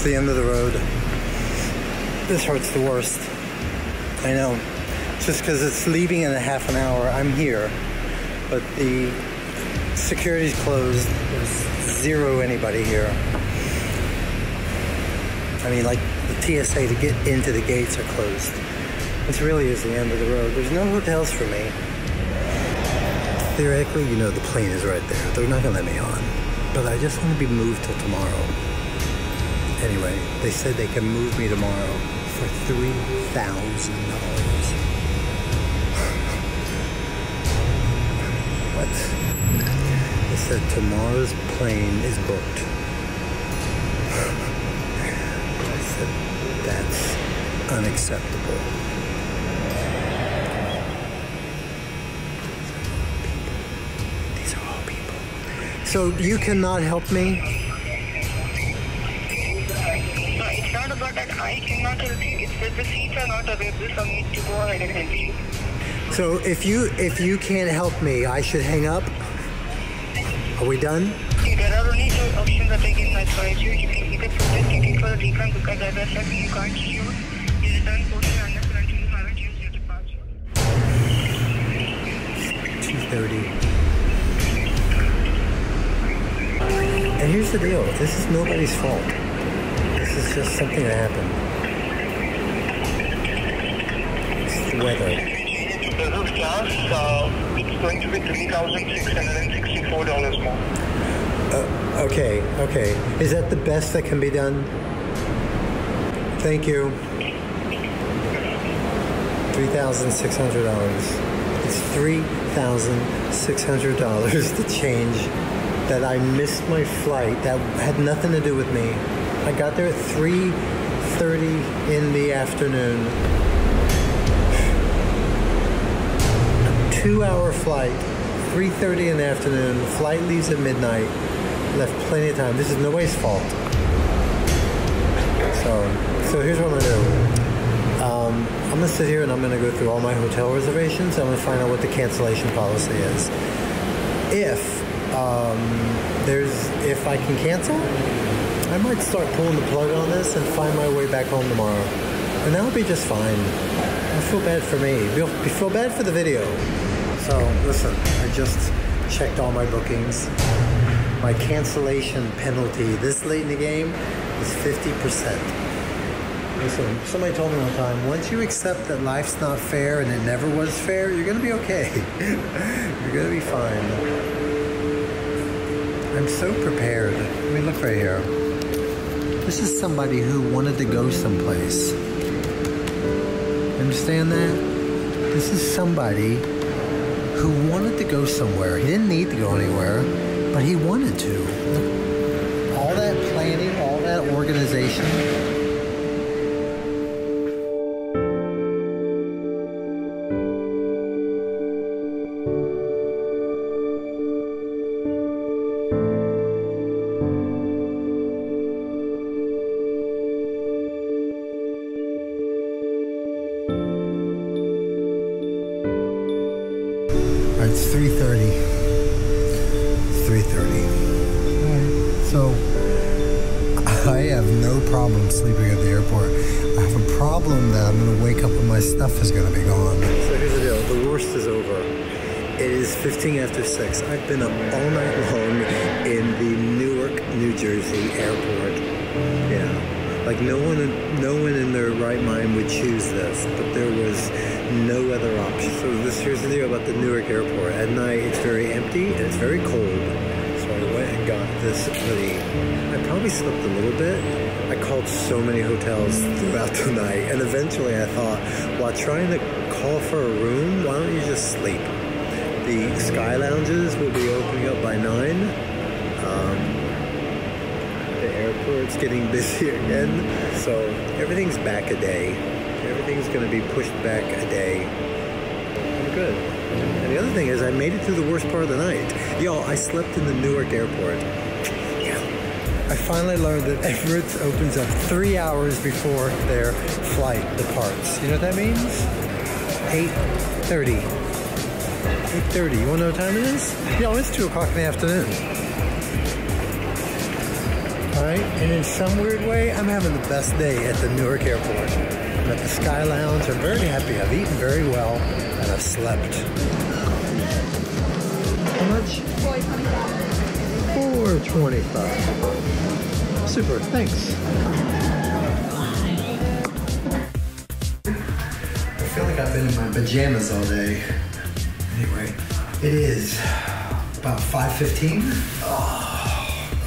the end of the road. This hurts the worst. I know. Just because it's leaving in a half an hour, I'm here. But the security's closed. There's zero anybody here. I mean, like, the TSA to get into the gates are closed. This really is the end of the road. There's no hotels for me. Theoretically, you know, the plane is right there. They're not gonna let me on. But I just want to be moved till tomorrow. Anyway, they said they can move me tomorrow for $3,000. What? They said tomorrow's plane is booked. I said, that's unacceptable. These are all people. So you cannot help me? It's not about that. I cannot help you. It's that the seats are not available for me to go ahead and help you. So if you can't help me, I should hang up? Are we done? See, there are only two options that I can advise you. You can either put this ticket for a refund because as I said, you can't use your return portion unless until you haven't used your departure. 2:30. And here's the deal. This is nobody's fault. This is just something that happened. It's the weather. Business class, it's going to be $3,664 more. Okay. Is that the best that can be done? Thank you. $3,600. It's $3,600 to change that I missed my flight. That had nothing to do with me. I got there at 3:30 in the afternoon. 2-hour flight, 3:30 in the afternoon. The flight leaves at midnight. Left plenty of time. This is nobody's fault. So here's what I'm gonna do. I'm gonna sit here and I'm gonna go through all my hotel reservations. I'm gonna find out what the cancellation policy is. If I can cancel, I might start pulling the plug on this and find my way back home tomorrow, and that'll be just fine. I feel bad for me. I feel bad for the video. So, listen, I just checked all my bookings. My cancellation penalty this late in the game is 50%. Listen, somebody told me one time, once you accept that life's not fair and it never was fair, you're going to be okay. You're going to be fine. I'm so prepared. I mean, look right here. This is somebody who wanted to go someplace. Understand that? This is somebody who wanted to go somewhere. He didn't need to go anywhere, but he wanted to. All that planning, all that organization. It's 3:30. It's 3:30. Alright, so I have no problem sleeping at the airport. I have a problem that I'm gonna wake up and my stuff is gonna be gone. So here's the deal, the worst is over. It is 15 after 6. I've been up all night long in the Newark, New Jersey airport. Yeah. Like no one in their right mind would choose this, but there was no other option. So here's the deal about the Newark airport. At night, it's very empty and it's very cold. So I went and got this hoodie. I probably slept a little bit. I called so many hotels throughout the night, and eventually I thought, while trying to call for a room, why don't you just sleep? The Sky Lounges will be opening up by 9. The airport's getting busier again, so everything's back a day. Everything's going to be pushed back a day. I'm good. And the other thing is, I made it through the worst part of the night. Yo, I slept in the Newark airport. Yeah. I finally learned that Emirates opens up 3 hours before their flight departs. You know what that means? 8:30. 8:30. You want to know what time it is? Yo, it's 2 o'clock in the afternoon. right? And in some weird way, I'm having the best day at the Newark airport. I'm at the Sky Lounge. I'm very happy. I've eaten very well, and I've slept. How much? $4.25. Super, thanks. I feel like I've been in my pajamas all day. Anyway, it is about 5:15. Oh,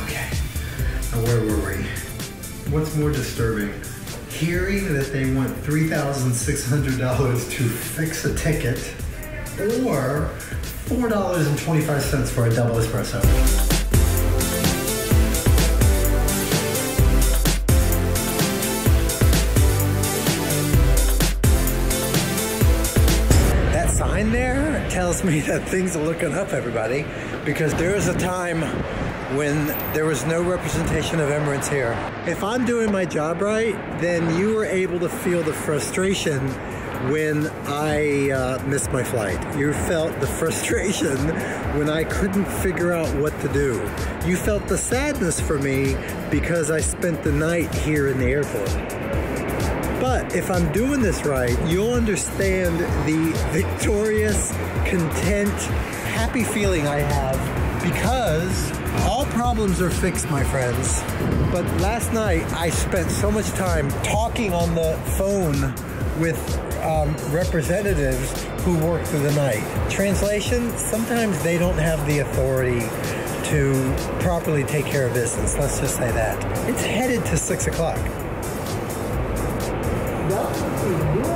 okay. Now where were we? What's more disturbing? Hearing that they want $3,600 to fix a ticket, or $4.25 for a double espresso. That sign there tells me that things are looking up, everybody, because there was a time when there was no representation of immigrants here. If I'm doing my job right, then you were able to feel the frustration when I missed my flight. You felt the frustration when I couldn't figure out what to do. You felt the sadness for me because I spent the night here in the airport. But if I'm doing this right, you'll understand the victorious, content, happy feeling I have, because all problems are fixed, my friends. But last night, I spent so much time talking on the phone with representatives who work through the night. Translation, sometimes they don't have the authority to properly take care of business. Let's just say that. It's headed to 6 o'clock. Welcome to Newark